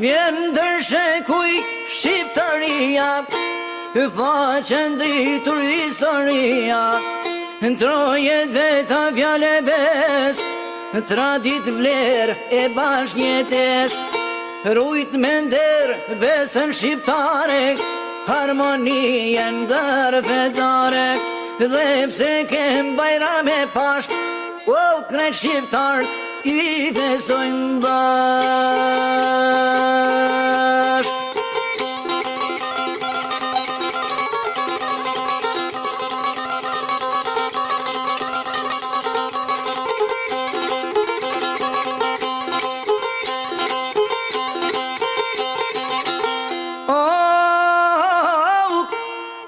vjen dërshekuj shqiptaria, faqen dritur historia, trojet veta fjale bes, tradit vler e bashkjetes, rujt me nder besën shqiptare, harmonien dër fetare, dhe pse kem bajram e pasht, o krejt shqiptar i festojnë bashk.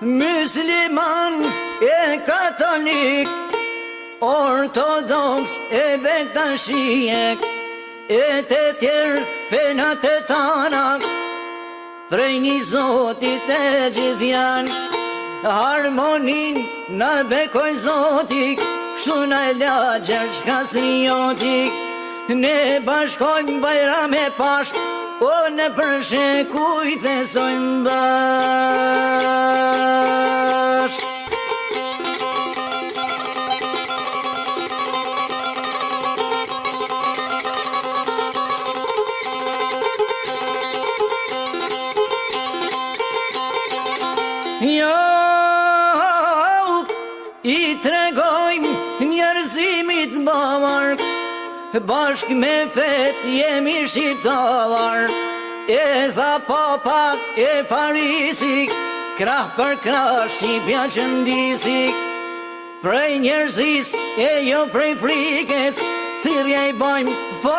Musliman e katolik, ortodoks e bektashiek, e të tjerë fenat e tana, prej një zotit e gjithjan, harmonin në bekoj zotik, shtu në lagjer qka striotik, ne bashkojmë bajram e pasht, o në përshekuj festojmë bashk. Jo, i tregojmë njerëzimit bavar, bashk me fet jemi shqiptar, e tha papa e Parisik, krah për krah Shqipja që ndisik, prej njerëzis e jo prej frikes, thirrje i bajmë fort